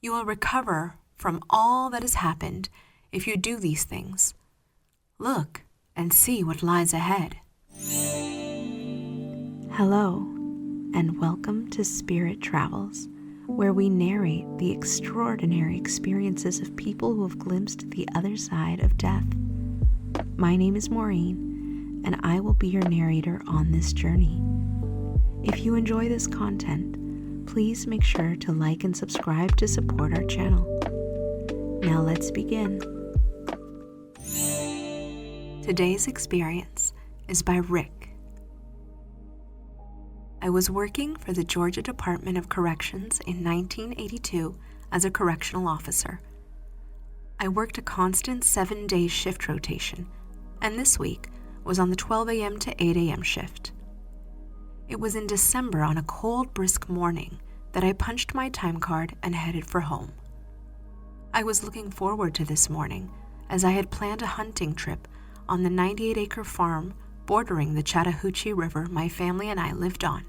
You will recover from all that has happened if you do these things. Look and see what lies ahead. Hello, and welcome to Spirit Travels, where we narrate the extraordinary experiences of people who have glimpsed the other side of death. My name is Maureen, and I will be your narrator on this journey. If you enjoy this content, please make sure to like and subscribe to support our channel. Now let's begin. Today's experience is by Rick. I was working for the Georgia Department of Corrections in 1982 as a correctional officer. I worked a constant 7-day shift rotation, and this week was on the 12 a.m. to 8 a.m. shift. It was in December on a cold, brisk morning that I punched my time card and headed for home. I was looking forward to this morning as I had planned a hunting trip on the 98-acre farm bordering the Chattahoochee River my family and I lived on.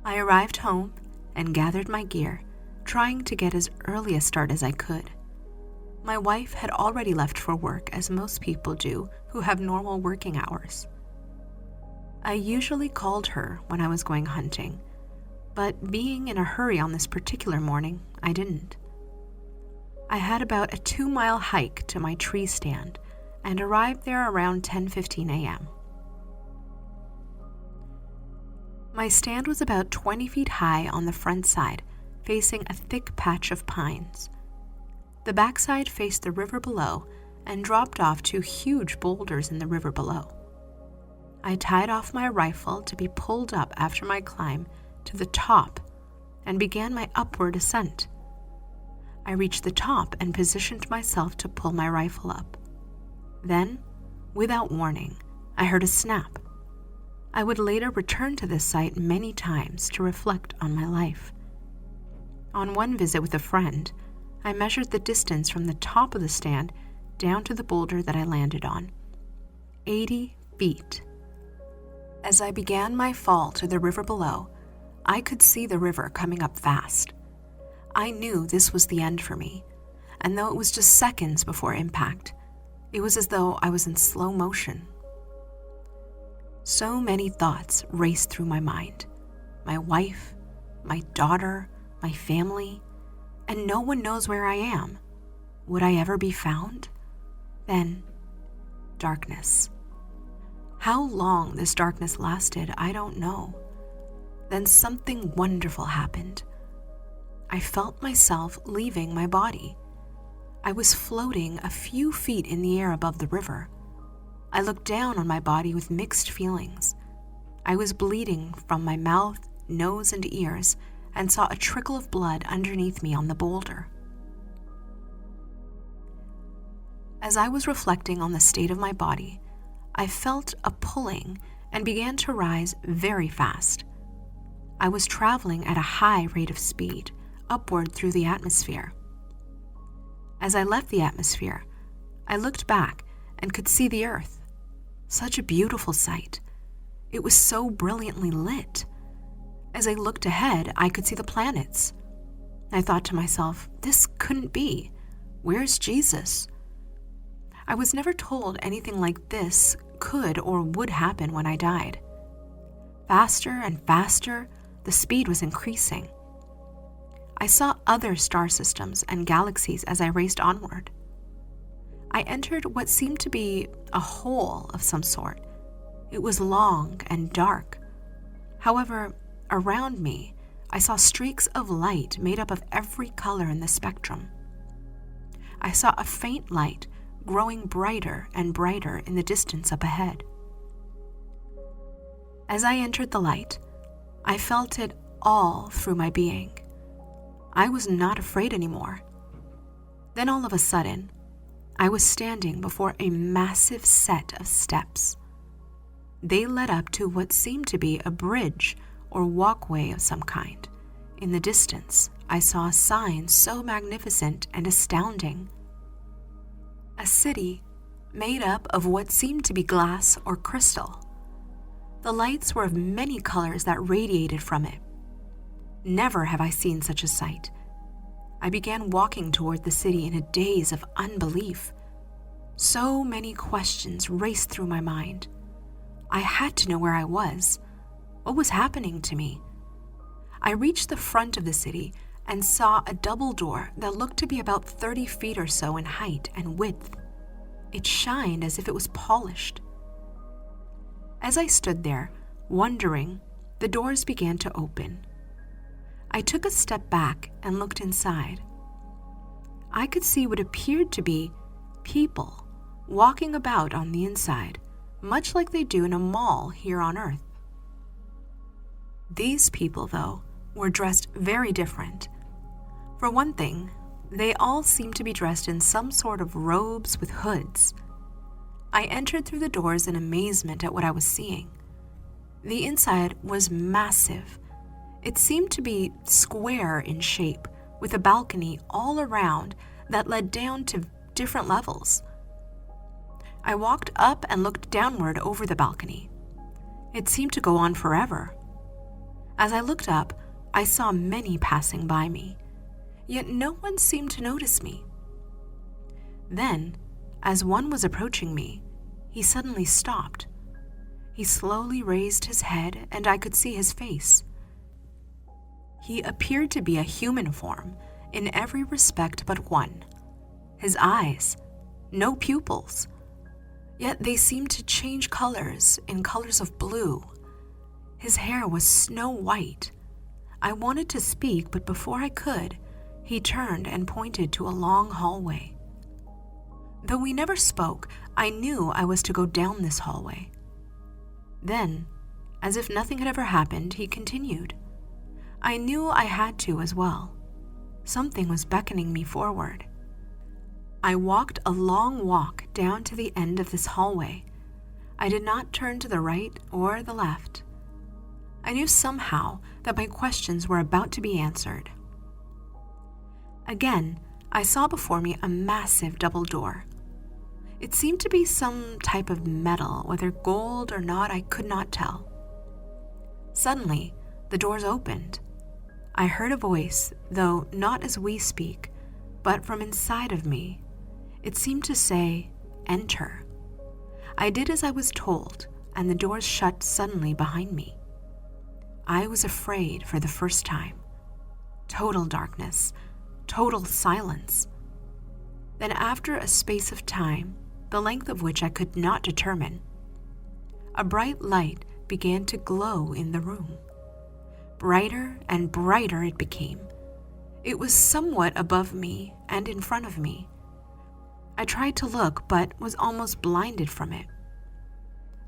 I arrived home and gathered my gear, trying to get as early a start as I could. My wife had already left for work, as most people do who have normal working hours. I usually called her when I was going hunting, but being in a hurry on this particular morning, I didn't. I had about a 2-mile hike to my tree stand and arrived there around 10:15 a.m. My stand was about 20 feet high on the front side, facing a thick patch of pines. The backside faced the river below and dropped off 2 huge boulders in the river below. I tied off my rifle to be pulled up after my climb to the top and began my upward ascent. I reached the top and positioned myself to pull my rifle up. Then, without warning, I heard a snap. I would later return to this site many times to reflect on my life. On one visit with a friend, I measured the distance from the top of the stand down to the boulder that I landed on. 80 feet. As I began my fall to the river below, I could see the river coming up fast. I knew this was the end for me, and though it was just seconds before impact, it was as though I was in slow motion. So many thoughts raced through my mind. My wife, my daughter, my family, and no one knows where I am. Would I ever be found? Then, darkness. How long this darkness lasted, I don't know. Then something wonderful happened. I felt myself leaving my body. I was floating a few feet in the air above the river. I looked down on my body with mixed feelings. I was bleeding from my mouth, nose, and ears, and saw a trickle of blood underneath me on the boulder. As I was reflecting on the state of my body, I felt a pulling and began to rise very fast. I was traveling at a high rate of speed, upward through the atmosphere. As I left the atmosphere, I looked back and could see the earth. Such a beautiful sight. It was so brilliantly lit. As I looked ahead, I could see the planets. I thought to myself, this couldn't be. Where's Jesus? I was never told anything like this could or would happen when I died. Faster and faster, the speed was increasing. I saw other star systems and galaxies as I raced onward. I entered what seemed to be a hole of some sort. It was long and dark. However, around me, I saw streaks of light made up of every color in the spectrum. I saw a faint light growing brighter and brighter in the distance up ahead. As I entered the light, I felt it all through my being. I was not afraid anymore. Then all of a sudden, I was standing before a massive set of steps. They led up to what seemed to be a bridge or walkway of some kind. In the distance, I saw a sign so magnificent and astounding. A city made up of what seemed to be glass or crystal. The lights were of many colors that radiated from it. Never have I seen such a sight. I began walking toward the city in a daze of unbelief. So many questions raced through my mind. I had to know where I was. What was happening to me? I reached the front of the city and saw a double door that looked to be about 30 feet or so in height and width. It shined as if it was polished. As I stood there, wondering, the doors began to open. I took a step back and looked inside. I could see what appeared to be people walking about on the inside, much like they do in a mall here on Earth. These people, though, were dressed very different. For one thing, they all seemed to be dressed in some sort of robes with hoods. I entered through the doors in amazement at what I was seeing. The inside was massive. It seemed to be square in shape, with a balcony all around that led down to different levels. I walked up and looked downward over the balcony. It seemed to go on forever. As I looked up, I saw many passing by me, yet no one seemed to notice me. Then, as one was approaching me, he suddenly stopped. He slowly raised his head, and I could see his face. He appeared to be a human form in every respect but one. His eyes, no pupils, yet they seemed to change colors in colors of blue. His hair was snow white. I wanted to speak, but before I could, he turned and pointed to a long hallway. Though we never spoke, I knew I was to go down this hallway. Then, as if nothing had ever happened, he continued. I knew I had to as well. Something was beckoning me forward. I walked a long walk down to the end of this hallway. I did not turn to the right or the left. I knew somehow that my questions were about to be answered. Again, I saw before me a massive double door. It seemed to be some type of metal, whether gold or not, I could not tell. Suddenly, the doors opened. I heard a voice, though not as we speak, but from inside of me. It seemed to say, "Enter." I did as I was told, and the doors shut suddenly behind me. I was afraid for the first time. Total darkness, total silence. Then after a space of time, the length of which I could not determine, a bright light began to glow in the room. Brighter and brighter it became. It was somewhat above me and in front of me. I tried to look, but was almost blinded from it.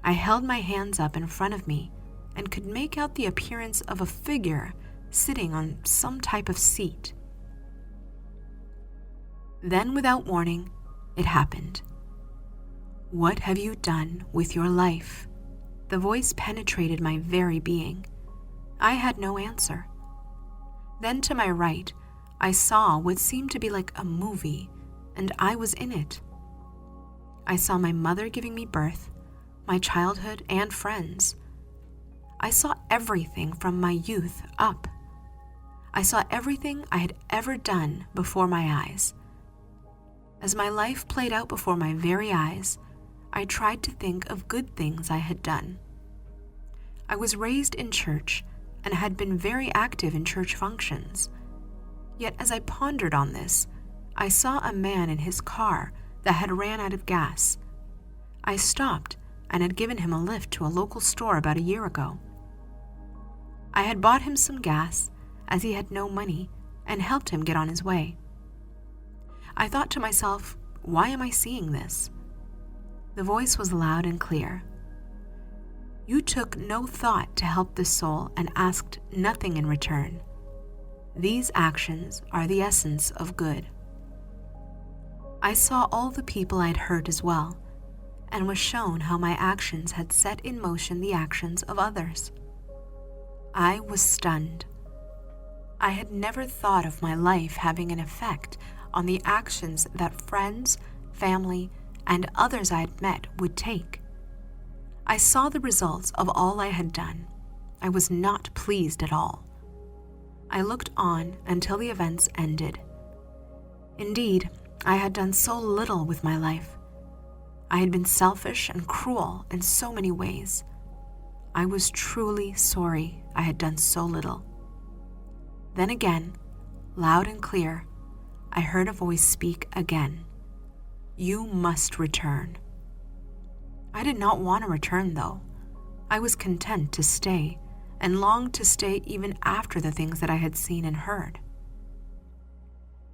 I held my hands up in front of me and could make out the appearance of a figure sitting on some type of seat. Then, without warning, it happened. "What have you done with your life?" The voice penetrated my very being. I had no answer. Then to my right, I saw what seemed to be like a movie, and I was in it. I saw my mother giving me birth, my childhood and friends. I saw everything from my youth up. I saw everything I had ever done before my eyes. As my life played out before my very eyes, I tried to think of good things I had done. I was raised in church and had been very active in church functions. Yet as I pondered on this, I saw a man in his car that had ran out of gas. I stopped and had given him a lift to a local store about a year ago. I had bought him some gas as he had no money and helped him get on his way. I thought to myself, why am I seeing this? The voice was loud and clear. You took no thought to help this soul and asked nothing in return. These actions are the essence of good. I saw all the people I'd hurt as well, and was shown how my actions had set in motion the actions of others. I was stunned. I had never thought of my life having an effect on the actions that friends, family, and others I had met would take. I saw the results of all I had done. I was not pleased at all. I looked on until the events ended. Indeed, I had done so little with my life. I had been selfish and cruel in so many ways. I was truly sorry I had done so little. Then again, loud and clear, I heard a voice speak again. You must return. I did not want to return, though. I was content to stay and longed to stay even after the things that I had seen and heard.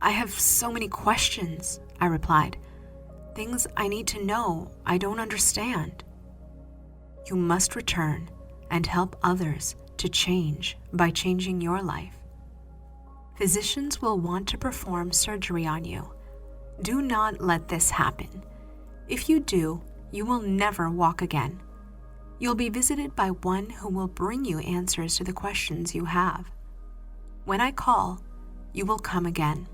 I have so many questions, I replied. Things I need to know I don't understand. You must return and help others to change by changing your life. Physicians will want to perform surgery on you. Do not let this happen. If you do, you will never walk again. You'll be visited by one who will bring you answers to the questions you have. When I call, you will come again.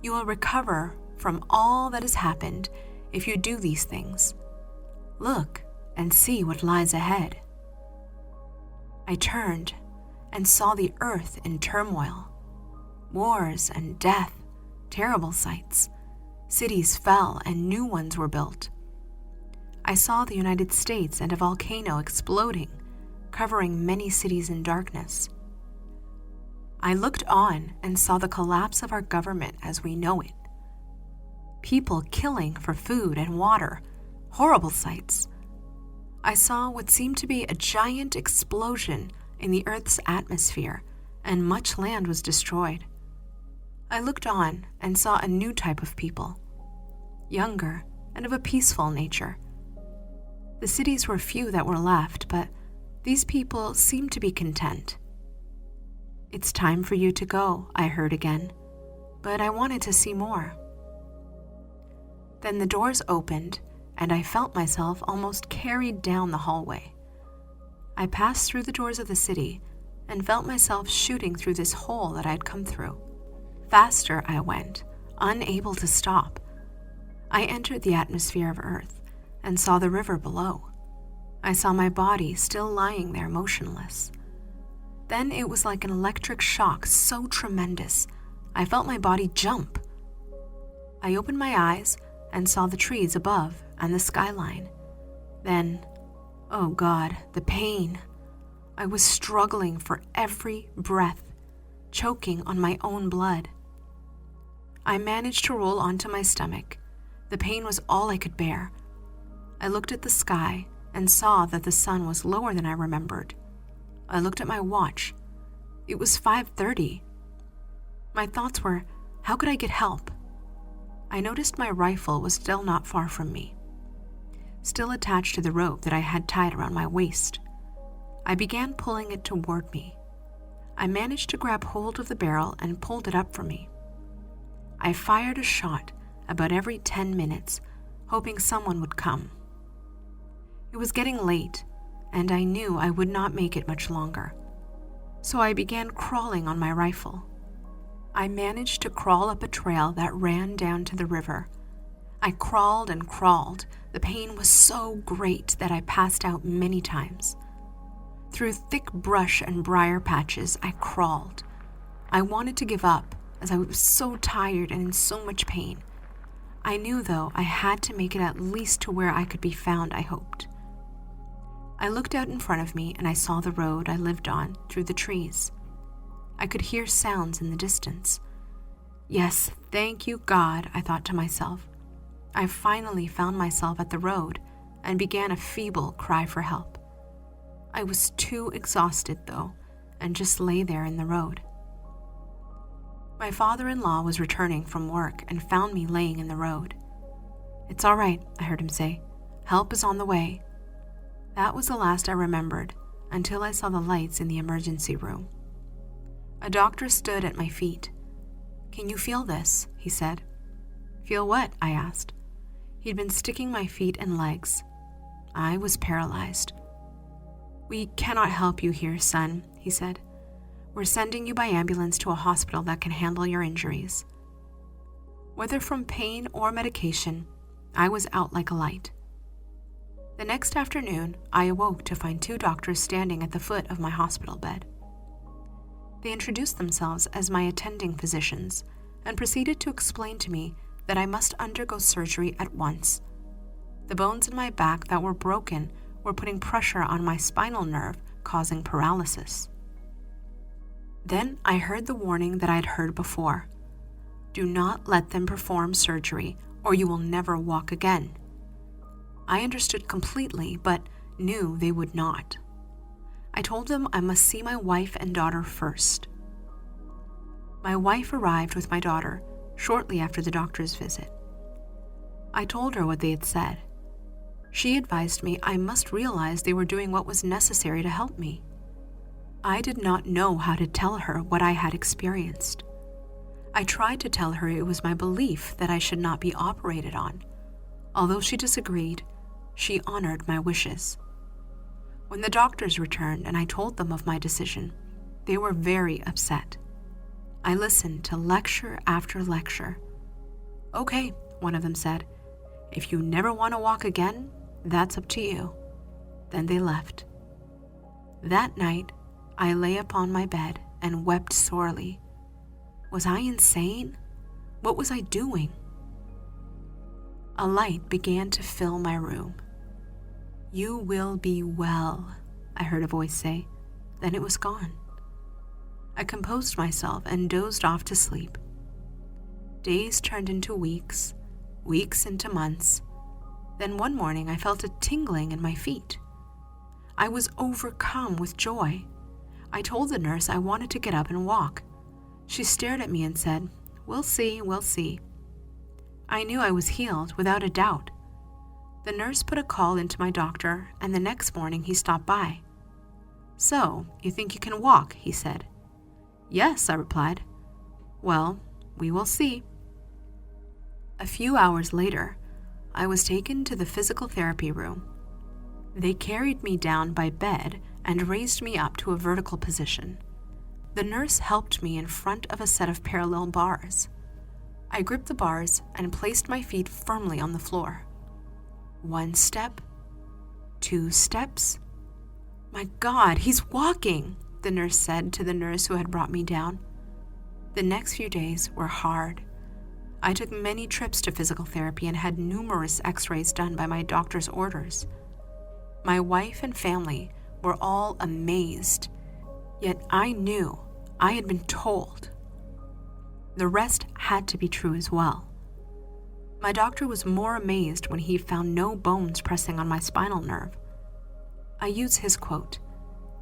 You will recover from all that has happened if you do these things. Look and see what lies ahead. I turned and saw the earth in turmoil. Wars and death, terrible sights. Cities fell and new ones were built. I saw the United States and a volcano exploding, covering many cities in darkness. I looked on and saw the collapse of our government as we know it. People killing for food and water, horrible sights. I saw what seemed to be a giant explosion in the Earth's atmosphere, and much land was destroyed. I looked on and saw a new type of people, younger and of a peaceful nature. The cities were few that were left, but these people seemed to be content. It's time for you to go, I heard again, but I wanted to see more. Then the doors opened, and I felt myself almost carried down the hallway. I passed through the doors of the city and felt myself shooting through this hole that I had come through. Faster I went, unable to stop. I entered the atmosphere of Earth and saw the river below. I saw my body still lying there motionless. Then it was like an electric shock so tremendous, I felt my body jump. I opened my eyes and saw the trees above and the skyline. Then, oh God, the pain. I was struggling for every breath, choking on my own blood. I managed to roll onto my stomach. The pain was all I could bear. I looked at the sky and saw that the sun was lower than I remembered. I looked at my watch. It was 5:30. My thoughts were, how could I get help? I noticed my rifle was still not far from me, still attached to the rope that I had tied around my waist. I began pulling it toward me. I managed to grab hold of the barrel and pulled it up for me. I fired a shot about every 10 minutes, hoping someone would come. It was getting late, and I knew I would not make it much longer. So I began crawling on my rifle. I managed to crawl up a trail that ran down to the river. I crawled and crawled. The pain was so great that I passed out many times. Through thick brush and briar patches, I crawled. I wanted to give up, as I was so tired and in so much pain. I knew, though, I had to make it at least to where I could be found, I hoped. I looked out in front of me and I saw the road I lived on through the trees. I could hear sounds in the distance. Yes, thank you, God, I thought to myself. I finally found myself at the road and began a feeble cry for help. I was too exhausted, though, and just lay there in the road. My father-in-law was returning from work and found me laying in the road. It's all right, I heard him say. Help is on the way. That was the last I remembered until I saw the lights in the emergency room. A doctor stood at my feet. Can you feel this? He said. Feel what? I asked. He'd been sticking my feet and legs. I was paralyzed. We cannot help you here, son, he said. We're sending you by ambulance to a hospital that can handle your injuries. Whether from pain or medication, I was out like a light. The next afternoon, I awoke to find 2 doctors standing at the foot of my hospital bed. They introduced themselves as my attending physicians and proceeded to explain to me that I must undergo surgery at once. The bones in my back that were broken were putting pressure on my spinal nerve, causing paralysis. Then I heard the warning that I'd heard before. Do not let them perform surgery, or you will never walk again. I understood completely, but knew they would not. I told them I must see my wife and daughter first. My wife arrived with my daughter shortly after the doctor's visit. I told her what they had said. She advised me I must realize they were doing what was necessary to help me. I did not know how to tell her what I had experienced. I tried to tell her it was my belief that I should not be operated on. Although she disagreed, she honored my wishes. When the doctors returned and I told them of my decision, they were very upset. I listened to lecture after lecture. Okay, one of them said, if you never want to walk again, that's up to you. Then they left. That night, I lay upon my bed and wept sorely. Was I insane? What was I doing? A light began to fill my room. You will be well, I heard a voice say. Then it was gone. I composed myself and dozed off to sleep. Days turned into weeks, weeks into months. Then one morning I felt a tingling in my feet. I was overcome with joy. I told the nurse I wanted to get up and walk. She stared at me and said, "We'll see, we'll see." I knew I was healed without a doubt. The nurse put a call into my doctor, and the next morning he stopped by. "So, you think you can walk?" he said. "Yes," I replied. "Well, we will see." A few hours later, I was taken to the physical therapy room. They carried me down by bed and raised me up to a vertical position. The nurse helped me in front of a set of parallel bars. I gripped the bars and placed my feet firmly on the floor. 1 step, 2 steps. "My God, he's walking," the nurse said to the nurse who had brought me down. The next few days were hard. I took many trips to physical therapy and had numerous x-rays done by my doctor's orders. My wife and family were all amazed, yet I knew I had been told. The rest had to be true as well. My doctor was more amazed when he found no bones pressing on my spinal nerve. I use his quote,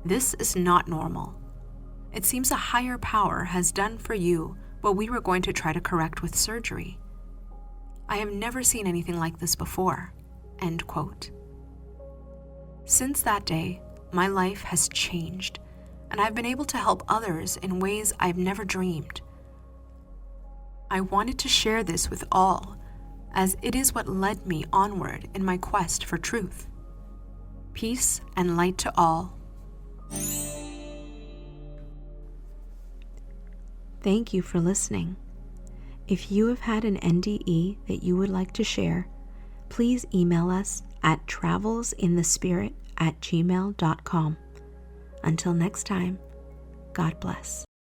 "This is not normal. It seems a higher power has done for you what we were going to try to correct with surgery. I have never seen anything like this before." End quote. Since that day, my life has changed, and I've been able to help others in ways I've never dreamed. I wanted to share this with all, as it is what led me onward in my quest for truth. Peace and light to all. Thank you for listening. If you have had an NDE that you would like to share, please email us at travelsinthespirit@gmail.com. Until next time, God bless.